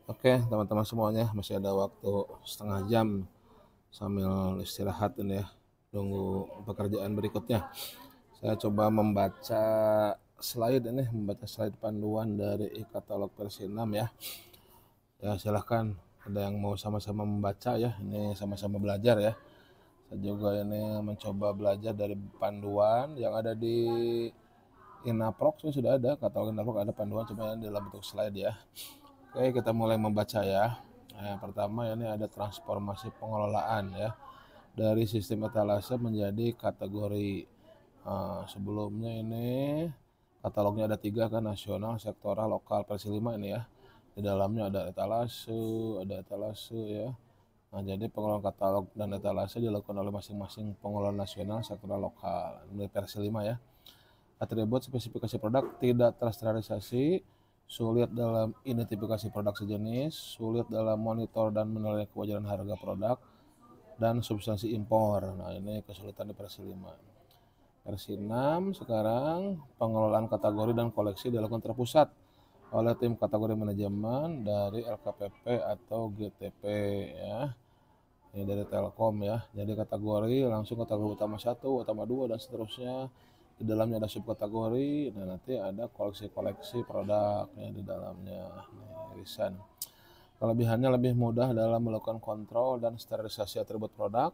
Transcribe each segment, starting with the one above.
Oke, teman-teman semuanya, masih ada waktu setengah jam sambil istirahat ini ya, tunggu pekerjaan berikutnya. Saya coba membaca slide panduan dari e-katalog versi 6 ya. Ya, silahkan ada yang mau sama-sama membaca ya, ini sama-sama belajar ya. Saya juga ini mencoba belajar dari panduan yang ada di Inaprox, sudah ada, katalog Inaprox ada panduan, cuma dalam bentuk slide ya. Oke, kita mulai membaca ya. Yang pertama ini ada transformasi pengelolaan ya, dari sistem etalase menjadi kategori. Sebelumnya ini katalognya ada 3 kan, nasional, sektoral, lokal, versi 5 ini ya. Di dalamnya ada etalase ya. Nah, jadi pengelolaan katalog dan etalase dilakukan oleh masing-masing pengelola nasional, sektoral, lokal. Ini versi 5 ya. Atribut spesifikasi produk tidak terstandarisasi, sulit dalam identifikasi produk sejenis, sulit dalam monitor dan menilai kewajaran harga produk, dan substansi impor. Nah, ini kesulitan di versi 5. Versi 6 sekarang, pengelolaan kategori dan koleksi dilakukan terpusat oleh tim kategori manajemen dari LKPP atau GTP ya. Ini dari Telkom ya. Jadi kategori langsung kategori utama 1, utama 2 dan seterusnya. Di dalamnya ada subkategori, dan nanti ada koleksi-koleksi produk ya di dalamnya. Irisan. Kelebihannya lebih mudah dalam melakukan kontrol dan sterilisasi atribut produk,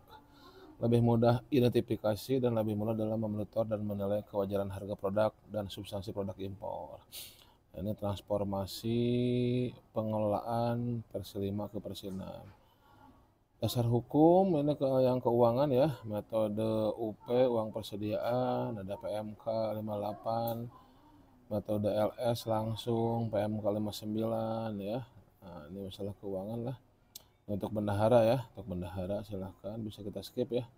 lebih mudah identifikasi, dan lebih mudah dalam memonitor dan menilai kewajaran harga produk dan substansi produk impor. Ini transformasi pengelolaan versi 5 ke versi 6. Dasar hukum ini yang keuangan ya, metode UP uang persediaan, ada PMK 58, metode LS langsung, PMK 59 ya. Nah, ini masalah keuangan lah. Untuk bendahara ya, untuk bendahara silahkan bisa kita skip ya.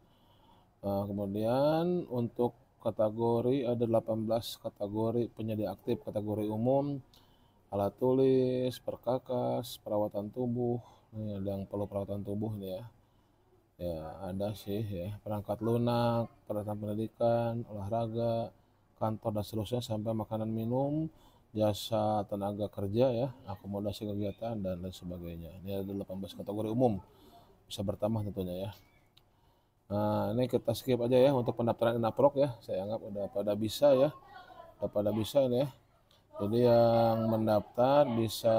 Nah, kemudian untuk kategori ada 18 kategori penyedia aktif, kategori umum, alat tulis, perkakas, perawatan tubuh. Ini ada yang perlu perawatan tubuh ini ya. Ya, ada sih ya, perangkat lunak, peralatan pendidikan, olahraga, kantor dan seterusnya, sampai makanan minum, jasa tenaga kerja ya, akomodasi kegiatan dan lain sebagainya. Ini ada 18 kategori umum, bisa bertambah tentunya ya. Nah, ini kita skip aja ya untuk pendaftaran Inaprok ya. Saya anggap udah pada bisa ya. Udah pada bisa ini ya. Jadi yang mendaftar bisa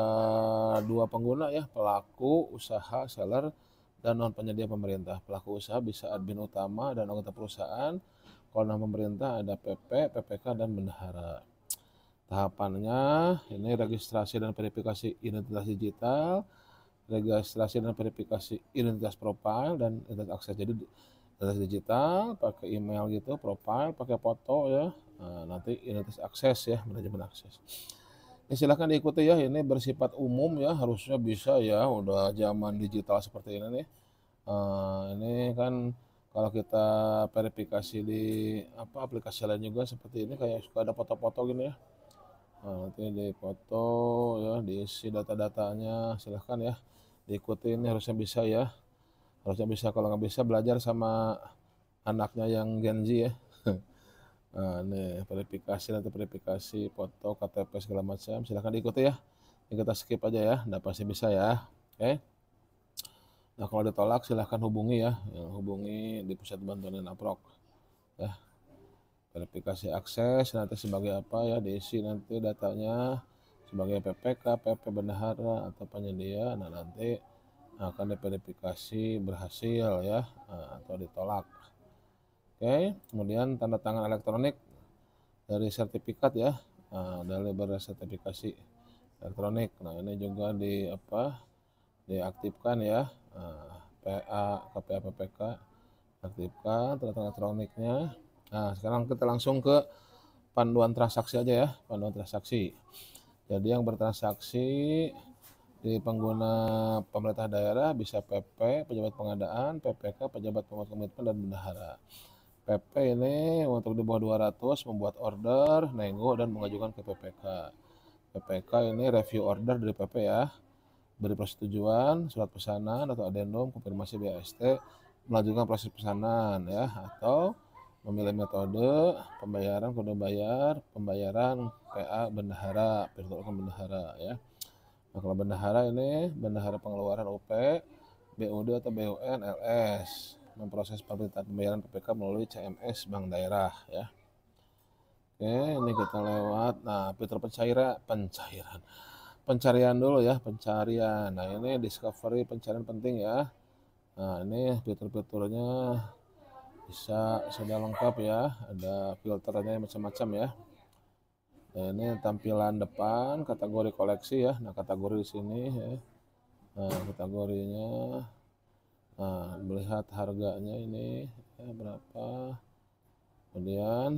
2 pengguna ya, pelaku usaha, seller, dan non penyedia pemerintah. Pelaku usaha bisa admin utama dan anggota perusahaan. Kalau non pemerintah ada PP, PPK, dan bendahara. Tahapannya ini registrasi dan verifikasi identitas digital, registrasi dan verifikasi identitas profil, dan identitas akses. Jadi identitas digital pakai email gitu, profil pakai foto ya. Nah, nanti identitas akses ya, manajemen akses. Ya, silahkan diikuti ya, ini bersifat umum ya, harusnya bisa ya, udah zaman digital seperti ini nih. Ini kan kalau kita verifikasi di aplikasi lain juga seperti ini, kayak suka ada foto-foto gini ya. Nah, nanti di foto ya, diisi data-datanya, silahkan ya diikuti, ini harusnya bisa ya, harusnya bisa. Kalau nggak bisa, belajar sama anaknya yang Gen Z ya. Nah, ini verifikasi, nanti verifikasi foto, KTP segala macam, silahkan diikuti ya. Ini kita skip aja ya, udah pasti bisa ya. Oke. Nah, kalau ditolak silahkan hubungi ya, hubungi di pusat bantuan Inaprok ya. Verifikasi akses nanti sebagai apa ya, diisi nanti datanya sebagai PPK, PP bendahara, atau penyedia. Nah, nanti akan diverifikasi berhasil ya, atau ditolak. Oke, kemudian tanda tangan elektronik dari sertifikat ya, dari bersertifikasi elektronik. Nah, ini juga diaktifkan ya, PA, KPA, PPK, aktifkan tanda tangan elektroniknya. Nah, sekarang kita langsung ke panduan transaksi aja ya, panduan transaksi. Jadi yang bertransaksi di pengguna pemerintah daerah bisa PP, pejabat pengadaan, PPK, pejabat pembuat komitmen, dan bendahara. PP ini untuk di bawah 200 membuat order, nego, dan mengajukan ke PPK. PPK ini review order dari PP ya, beri persetujuan, surat pesanan atau adendum, konfirmasi BAST, melanjutkan proses pesanan ya, atau memilih metode pembayaran, kode bayar, pembayaran PA bendahara, virtual bendahara ya. Nah, kalau bendahara ini bendahara pengeluaran UP, BUD atau BUN, LS, memproses permintaan pembayaran PPK melalui CMS bank daerah ya. Oke, ini kita lewat. Nah, fitur pencarian dulu ya, pencarian. Nah, ini discovery pencarian penting ya. Nah, ini fitur-fiturnya bisa sudah lengkap ya, ada filternya macam-macam ya. Nah, ini tampilan depan kategori koleksi ya. Nah, kategori di sini ya. Nah, kategorinya, nah, melihat harganya ini ya, berapa. Kemudian,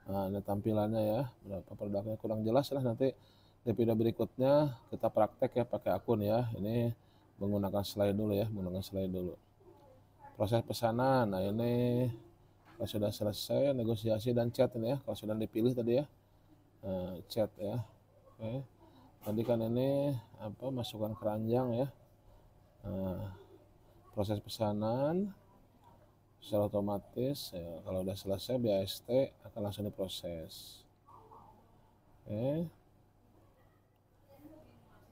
nah, ini tampilannya ya, berapa produknya kurang jelas lah, nanti di video berikutnya kita praktek ya pakai akun ya. Ini menggunakan slide dulu ya, menggunakan slide dulu. Proses pesanan, nah ini kalau sudah selesai negosiasi dan chat ini ya, kalau sudah dipilih tadi ya, chat ya. Oke. Tadi kan ini apa, masukkan keranjang ya. Proses pesanan secara otomatis ya, kalau udah selesai BAST akan langsung diproses. Oke.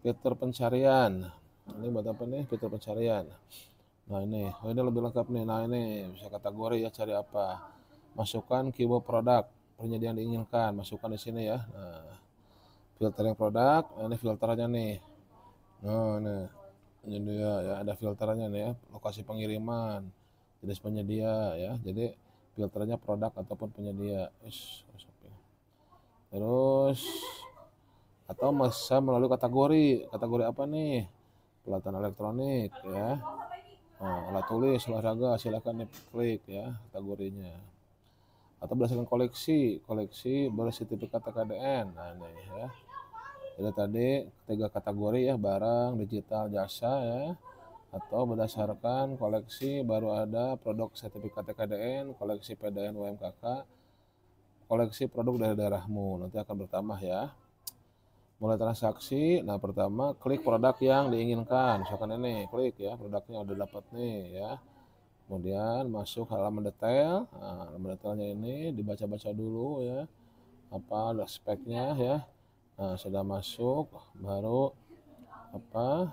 Fitur pencarian, ini buat apa nih fitur pencarian? Nah ini, oh ini lebih lengkap nih. Nah ini bisa kategori ya, cari apa, masukkan keyword produk, penyediaan diinginkan, masukkan di sini ya. Nah, filtering produk, nah, ini filternya nih. Nah ini dia ya, ada filternya nih ya, lokasi pengiriman, jenis penyedia ya. Jadi filternya produk ataupun penyedia. Terus atau bisa melalui kategori apa nih, pelatihan elektronik ya. Nah, alat tulis, olahraga, silakan diklik ya kategorinya. Atau berdasarkan koleksi bersertifikat TKDN. Nah ini ya. Jadi tadi 3 kategori ya, barang, digital, jasa ya. Atau berdasarkan koleksi baru ada produk sertifikat TKDN, koleksi PDN UMKK, koleksi produk dari daerahmu. Nanti akan bertambah ya. Mulai transaksi, nah pertama klik produk yang diinginkan, misalkan ini klik ya, produknya udah dapat nih ya. Kemudian masuk halaman detail, nah, halaman detailnya ini dibaca-baca dulu ya, apa ada speknya ya. Nah sudah masuk, baru apa,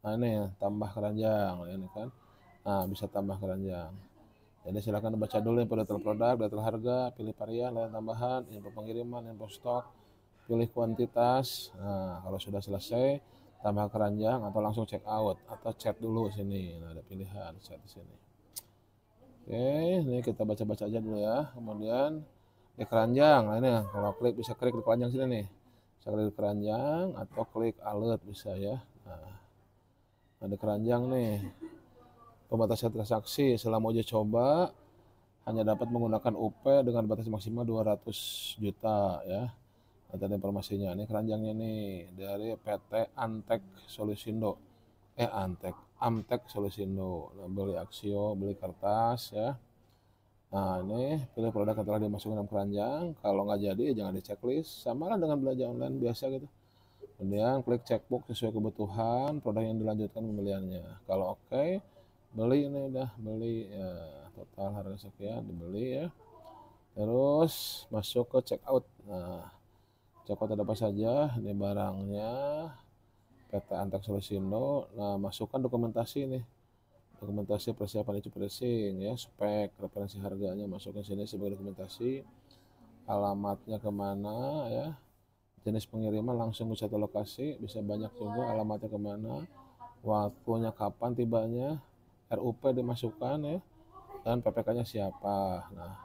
nah ini tambah keranjang ini kan. Nah bisa tambah keranjang, jadi silakan baca dulu info detail produk, detail harga, pilih varian, layanan tambahan, info pengiriman, info stok, pilih kuantitas. Nah, kalau sudah selesai, tambah keranjang atau langsung check out atau chat dulu sini. Nah, ada pilihan chat di sini. Oke, ini kita baca-baca aja dulu ya. Kemudian di keranjang. Nah, ini kalau klik bisa klik di keranjang sini nih. Bisa klik di keranjang atau klik alert bisa ya. Nah, ada keranjang nih. Pembatasan transaksi selama uji coba hanya dapat menggunakan UP dengan batas maksimal 200 juta ya. Ada informasinya, ini keranjangnya nih dari PT Antek Solusindo, Amtek Solusindo. Nah, beli aksio, beli kertas ya. Nah ini pilih produk yang telah dimasukkan dalam keranjang. Kalau nggak jadi jangan di checklist, sama lah dengan belanja online biasa gitu. Kemudian klik checkbox sesuai kebutuhan produk yang dilanjutkan pembeliannya. Kalau oke, beli, ini udah beli ya, total harga sekian dibeli ya. Terus masuk ke checkout. Nah, checkout ada apa saja, ini barangnya PT Antek Solusindo. Nah masukkan dokumentasi nih, dokumentasi persiapan issue pricing ya, spek, referensi harganya masukkan sini sebagai dokumentasi, alamatnya kemana ya, jenis pengiriman langsung ke satu lokasi, bisa banyak juga, alamatnya kemana, waktunya kapan tibanya, RUP dimasukkan ya, dan PPK-nya siapa. Nah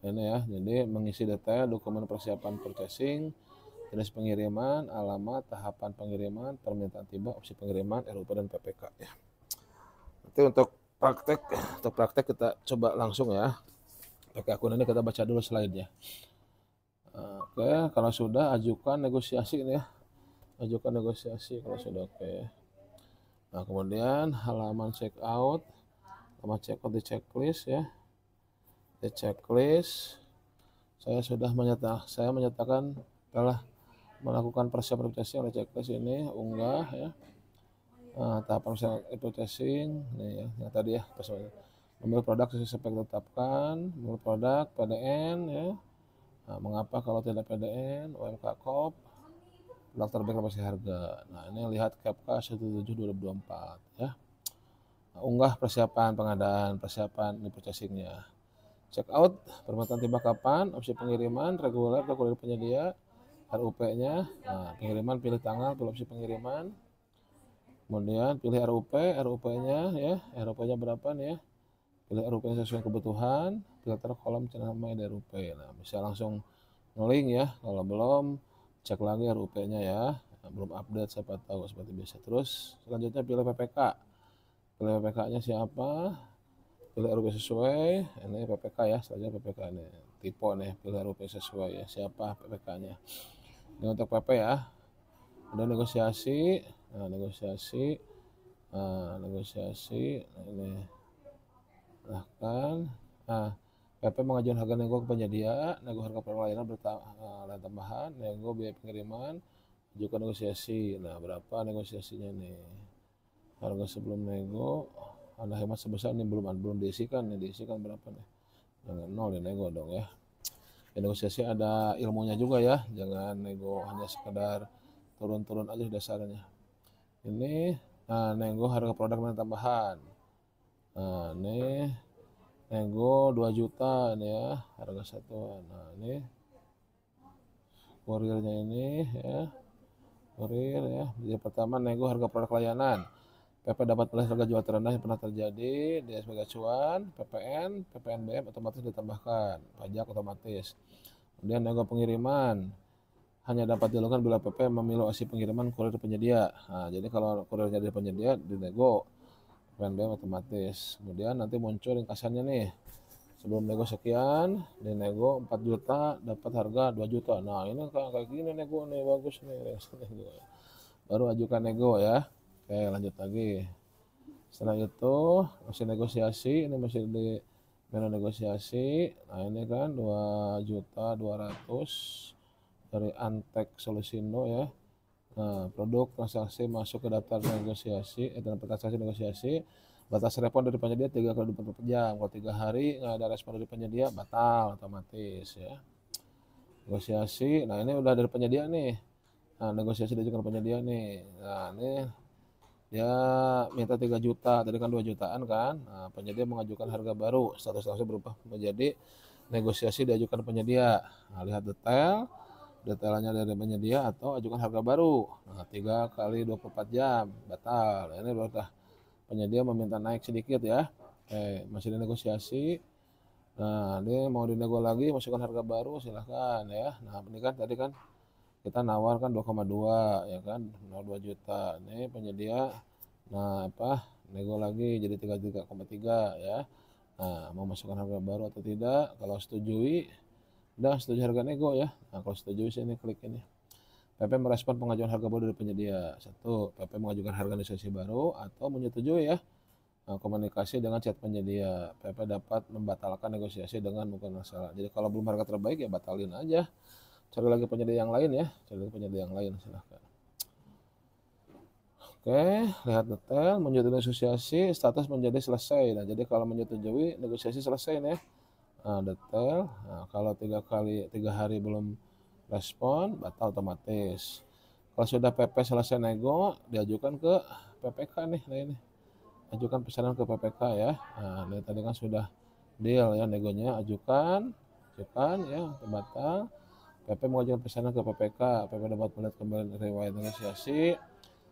ini ya, jadi mengisi detail dokumen persiapan purchasing, jenis pengiriman, alamat, tahapan pengiriman, permintaan tiba, opsi pengiriman, RUP dan PPK ya. Nanti untuk praktek kita coba langsung ya. Pakai akun ini kita baca dulu slide-nya. Oke, kalau sudah ajukan negosiasi ini ya. Ajukan negosiasi kalau sudah oke. Nah, kemudian halaman checkout. Halaman checkout di checklist ya. Di checklist saya menyatakan telah melakukan persiapan purchasing oleh checklist ini, unggah ya. Nah, tahapan purchasing nih ya, yang tadi ya, memilih produk sesuai spek ditetapkan, memilih produk PDN ya. Nah, mengapa kalau tidak PDN, UMK Corp, daftar reklamasi harga. Nah, ini lihat KPK 17/2024 ya. Nah, unggah persiapan pengadaan, persiapan ini purchasingnya. Check out permintaan tiba kapan, opsi pengiriman, reguler atau kurir penyedia, RUP-nya. Nah, pengiriman pilih tanggal, pilih opsi pengiriman. Kemudian pilih RUP-nya ya, RUP-nya berapa nih ya. Pilih RUP yang sesuai kebutuhan, filter kolom channel nama RUP. Nah, bisa langsung nge-link ya. Kalau belum, cek lagi RUP-nya ya. Nah, belum update siapa tahu seperti biasa. Terus selanjutnya pilih PPK. Pilih PPK-nya siapa? Pilih RUP sesuai. Ini PPK ya, saja PPK ini. Tipe nih, pilih RUP sesuai ya. Siapa PPK-nya? Ini untuk PP ya. Udah negosiasi. Nah, negosiasi. Nah, negosiasi. Nah, ini. Silahkan. Nah, PP mengajukan harga nego ke penyedia, nego harga pelayanan lain tambahan, nego biaya pengiriman, ajukan negosiasi. Nah, berapa negosiasinya nih? Harga sebelum nego, Anda hemat sebesar ini belum diisikan nih, diisikan berapa nih? Jangan nol ya nego dong ya. Ya, negosiasi ada ilmunya juga ya, jangan nego hanya sekedar turun-turun aja dasarnya. Ini nego harga produk lain tambahan. Nah, ini nego 2 juta ini ya, harga satuan. Nah, ini kurirnya ini ya, kurir ya. Jadi pertama nego harga produk layanan. PP dapat pilih harga jual terendah yang pernah terjadi, dia sebagai acuan, PPNBM otomatis ditambahkan, pajak otomatis. Kemudian nego pengiriman hanya dapat dilakukan bila PP memilih opsi pengiriman kurir penyedia. Nah, jadi kalau kurirnya dari penyedia dinego, PPNBM otomatis. Kemudian nanti muncul ringkasannya nih. Sebelum nego sekian, dinego 4 juta, dapat harga 2 juta. Nah, ini kayak gini nego nih, bagus nih, nego. Baru ajukan nego ya. Oke, lanjut lagi. Setelah itu masih negosiasi, ini masih di menu negosiasi. Nah, ini kan 2.200.000 dari Antek Solusindo ya. Nah, produk transaksi masuk ke daftar negosiasi, transaksi negosiasi. Batas respon dari penyedia 3 kali 24 jam. Kalau 3 hari nggak ada respon dari penyedia, batal otomatis ya. Negosiasi, nah ini udah dari penyedia nih. Nah, negosiasi diajukan penyedia nih. Nah, ini dia minta 3 juta, tadi kan 2 jutaan kan. Nah, penyedia mengajukan harga baru, status berubah menjadi negosiasi diajukan penyedia. Nah, lihat detailnya dari penyedia atau ajukan harga baru. Nah, 3 kali 24 jam, batal. Nah, ini udah penyedia meminta naik sedikit ya. Masih dinegosiasi. Nah, ini mau dinego lagi, masukkan harga baru, silahkan ya. Nah, ini kan tadi kan kita nawarkan 2,2 ya kan, 0,2 juta. Ini penyedia nah nego lagi jadi 33,3 ya. Nah, mau masukkan harga baru atau tidak? Kalau setujui, udah setuju harga nego ya. Nah, kalau setuju sini klik ini. PP merespon pengajuan harga baru dari penyedia. 1, PP mengajukan harga negosiasi baru atau menyetujui ya. Nah, komunikasi dengan chat penyedia. PP dapat membatalkan negosiasi dengan bukan masalah. Jadi kalau belum harga terbaik ya batalin aja. Cari lagi penyedia yang lain ya, cari lagi penyedia yang lain silahkan. Oke, lihat detail, menyetujui negosiasi, status menjadi selesai. Nah, jadi kalau menyetujui negosiasi selesai nih. Nah, detail. Nah, kalau 3 hari belum respon, batal otomatis. Kalau sudah PP selesai nego, diajukan ke PPK nih. Nah, ini ajukan pesanan ke PPK ya. Nah, ini tadi kan sudah deal ya negonya, ajukan ya, batal. PP mengajukan pesanan ke PPK, PP dapat melihat kembali riwayat negosiasi,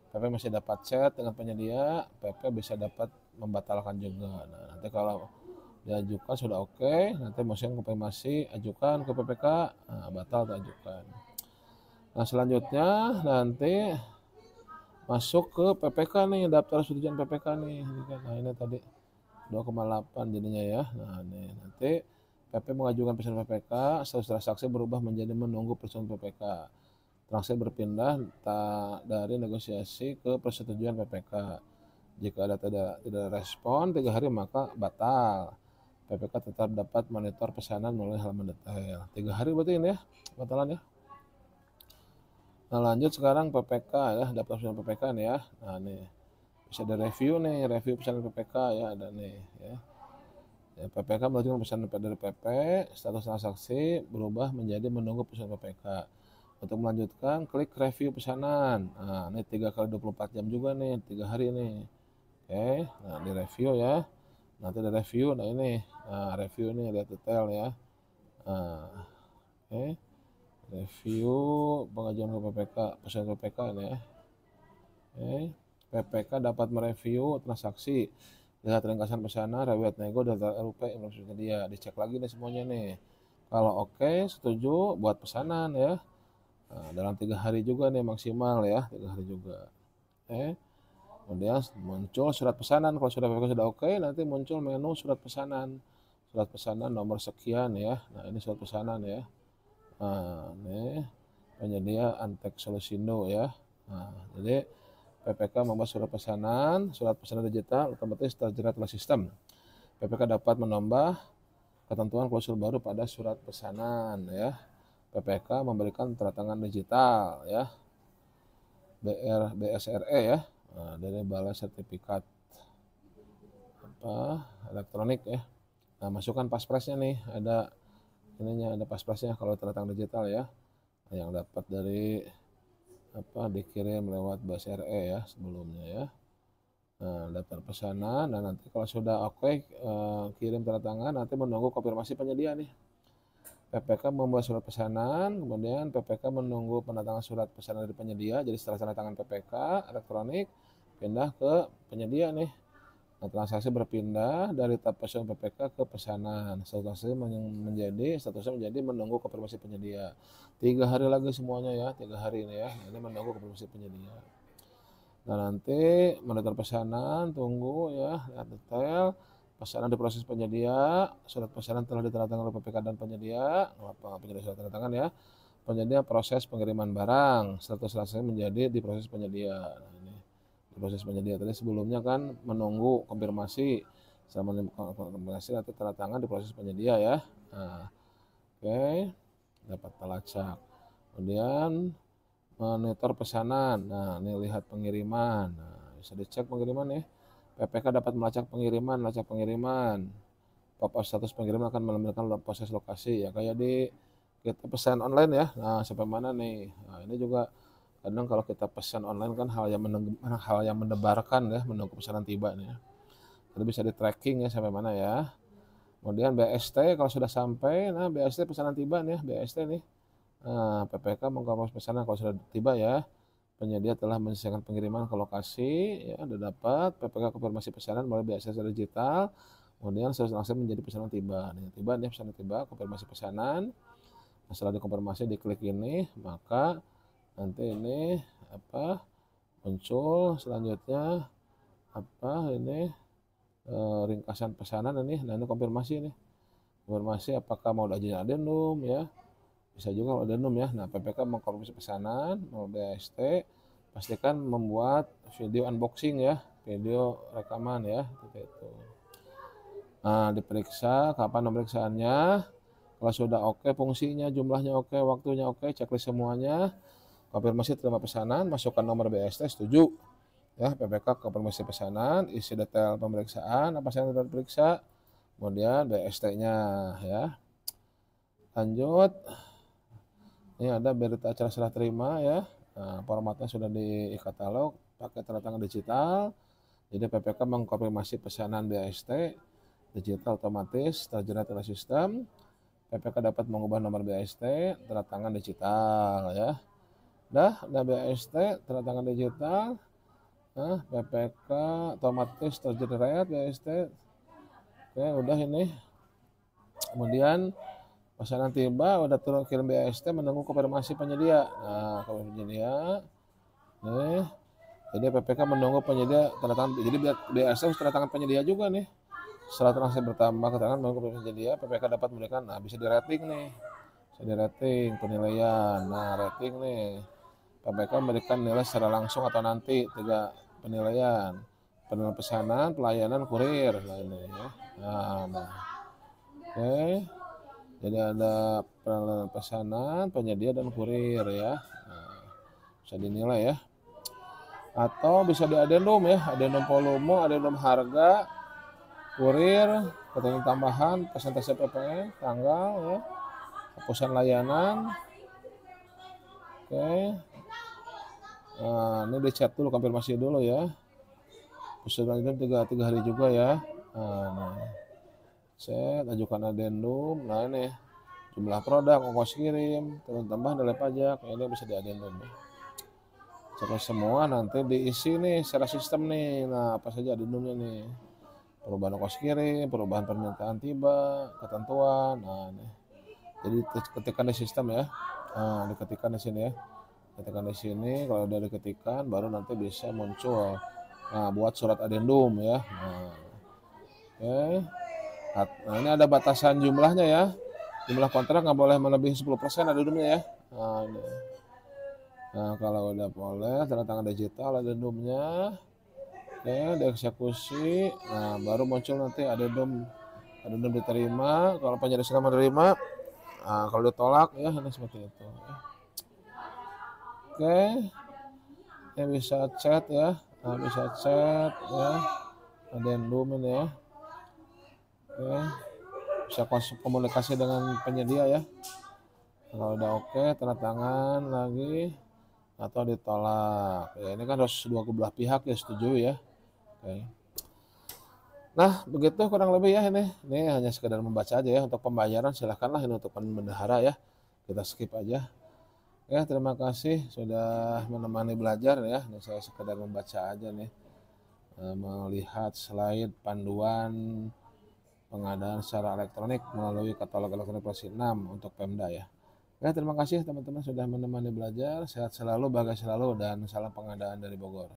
PP masih dapat chat dengan penyedia, PP bisa dapat membatalkan juga. Nah, nanti kalau diajukan sudah oke, nanti masih konfirmasi, ajukan ke PPK, nah, batal atau ajukan. Nah, selanjutnya nanti masuk ke PPK nih, daftar persetujuan PPK nih. Nah, ini tadi 2,8 jadinya ya. Nah, ini nanti PP mengajukan pesanan PPK, status transaksi berubah menjadi menunggu persetujuan PPK. Transaksi berpindah dari negosiasi ke persetujuan PPK. Jika ada tidak respon 3 hari maka batal. PPK tetap dapat monitor pesanan melalui halaman detail. 3 hari berarti ini ya, batalan ya. Nah, lanjut sekarang PPK ya, daftar pesanan PPK nih ya. Nah, nih bisa ada review nih, review pesanan PPK ya, ada nih ya. Ya, PPK melanjutkan pesanan dari PP, status transaksi berubah menjadi menunggu pesanan PPK. Untuk melanjutkan, klik review pesanan. Nah, ini 3 kali 24 jam juga nih, 3 hari nih. Oke, nah di review ya. Nanti ada review, nah ini, nah review ini lihat detail ya. Nah, oke, review pengajuan ke PPK, pesan PPK ini ya. Oke, PPK dapat mereview transaksi, lihat ringkasan pesanan, riwayat nego, data RUP, informasi dia, dicek lagi nih semuanya nih. Kalau oke, setuju, buat pesanan ya. Nah, dalam 3 hari juga nih maksimal ya, 3 hari juga. Oke, kemudian muncul surat pesanan. Kalau sudah PPK sudah oke, nanti muncul menu surat pesanan. Surat pesanan nomor sekian ya. Nah, ini surat pesanan ya. Nah, ini penyedia Antek Solusindo ya. Nah, jadi PPK membuat surat pesanan digital otomatis terjerat oleh sistem. PPK dapat menambah ketentuan klausul baru pada surat pesanan ya. PPK memberikan tanda tangan digital ya. BSRE ya. Nah, dari Balai Sertifikat elektronik ya. Nah, masukkan paspresnya nih, ada ininya, ada paspresnya kalau tanda tangan digital ya. Nah, yang dapat dari dikirim lewat BSRE ya sebelumnya ya. Nah, daftar pesanan, dan nanti kalau sudah oke, kirim tanda tangan, nanti menunggu konfirmasi penyedia nih. PPK membuat surat pesanan, kemudian PPK menunggu pendatangan surat pesanan dari penyedia. Jadi setelah tanda tangan PPK elektronik, pindah ke penyedia nih. Nah, transaksi berpindah dari tahap pesanan PPK ke pesanan. Statusnya menjadi menunggu konfirmasi penyedia. 3 hari lagi semuanya ya, 3 hari ini ya. Ini menunggu konfirmasi penyedia. Nah, nanti monitor pesanan, tunggu ya, lihat detail. Pesanan diproses penyedia, surat pesanan telah ditandatangani oleh PPK dan penyedia. Penyedia surat tanda tangan ya. Penyedia proses pengiriman barang, status transaksi menjadi diproses penyedia. Nah, ini diproses penyedia. Tadi sebelumnya kan menunggu konfirmasi, sama konfirmasi nanti tanda tangan diproses penyedia ya. Nah, oke, dapat telacak. Kemudian monitor pesanan. Nah, ini lihat pengiriman. Nah, bisa dicek pengiriman ya. PPK dapat melacak pengiriman. Pop-up status pengiriman akan menampilkan proses lokasi ya, kayak di kita pesan online ya. Nah, sampai mana nih? Nah, ini juga kadang kalau kita pesan online kan hal yang mendebarkan ya, menunggu pesanan tiba nih ya. Jadi bisa di tracking ya sampai mana ya. Kemudian BST kalau sudah sampai, nah BST pesanan tiba nih ya, BST nih. Nah, PPK mengkonfirmasi pesanan kalau sudah tiba ya. Penyedia telah menyelesaikan pengiriman ke lokasi ya, sudah dapat. PPK konfirmasi pesanan melalui BSS digital. Kemudian langsung menjadi pesanan tiba. Nih pesanan tiba, konfirmasi pesanan. Nah, setelah dikonfirmasi diklik ini, maka nanti ini muncul selanjutnya ini ringkasan pesanan ini. Nah, ini konfirmasi nih. Konfirmasi apakah mau diajukan adendum ya. Bisa juga adendum ya. Nah, PPK mengkonfirmasi pesanan melalui BST, pastikan membuat video unboxing ya, video rekaman ya, seperti itu. Nah, diperiksa kapan pemeriksaannya. Kalau sudah oke, fungsinya, jumlahnya oke, waktunya oke, checklist semuanya. Konfirmasi terima pesanan, masukkan nomor BST, setuju. Ya, PPK konfirmasi pesanan, isi detail pemeriksaan, apa yang sudah diperiksa, kemudian BST-nya ya. Lanjut. Ini ada berita acara serah terima ya. Nah, formatnya sudah di e-katalog, pakai tanda tangan digital. Jadi PPK mengkonfirmasi pesanan BST digital otomatis terjerat oleh sistem. PPK dapat mengubah nomor BST tanda tangan digital ya. Udah BST tanda tangan digital. Nah, PPK otomatis terjerat BST. Oke, udah ini. Kemudian pesanan tiba, udah turun kirim BST, menunggu konfirmasi penyedia. Nah, konfirmasi penyedia. Nih. Jadi PPK menunggu penyedia tanda tangan. Jadi BST harus tanda tangan penyedia juga nih. Setelah transaksi bertambah keterangan menunggu penyedia, PPK dapat memberikan, nah bisa di rating nih. Bisa di rating penilaian. Nah, rating nih. PPK memberikan nilai secara langsung atau nanti 3 penilaian. Penilaian pesanan, pelayanan, kurir. Nah, ini ya. Nah. Oke. Jadi ada penilaian pesanan, penyedia, dan kurir ya. Nah, bisa dinilai ya. Atau bisa di adendum ya, adendum volume, adendum harga, kurir, ketentuan tambahan, persentase PPN, tanggal ya, hapusan layanan. Oke. Nah, ini dicat dulu, konfirmasi dulu ya. Usulan itu tiga hari juga ya. Nah, set, ajukan adendum. Nah ini jumlah produk, ongkos kirim, tambah nilai pajak, ini bisa diadendum ya. Setelah semua nanti diisi nih secara sistem nih. Nah, apa saja adendumnya nih? Perubahan ongkos kirim, perubahan permintaan tiba, ketentuan. Nah, nih. Jadi ketikkan di sistem ya. Nah, diketikkan di sini ya. Ketikkan di sini, kalau udah diketikkan baru nanti bisa muncul. Nah, buat surat adendum ya. Nah, oke. Nah, ini ada batasan jumlahnya ya. Jumlah kontrak nggak boleh melebihi 10% adendumnya ya. Nah, ini. Nah, kalau udah boleh, tanda tangan digital adendumnya. Oke, dieksekusi. Nah, baru muncul nanti adendum diterima. Kalau penjadi sudah menerima, nah, kalau ditolak ya ini seperti itu. Oke, ini bisa chat ya. Nah, bisa chat ya. Adendum ini ya. Oke, bisa komunikasi dengan penyedia ya. Kalau udah oke, tanda tangan lagi atau ditolak. Ya, ini kan harus dua belah pihak ya setuju ya. Oke. Nah, begitu kurang lebih ya ini. Ini hanya sekedar membaca aja ya. Untuk pembayaran silahkanlah ini untuk bendahara ya. Kita skip aja. Ya, terima kasih sudah menemani belajar ya. Ini saya sekedar membaca aja nih. Melihat slide panduan pengadaan secara elektronik melalui katalog elektronik versi 6 untuk Pemda ya. Ya, terima kasih teman-teman sudah menemani belajar. Sehat selalu, bahagia selalu, dan salam pengadaan dari Bogor.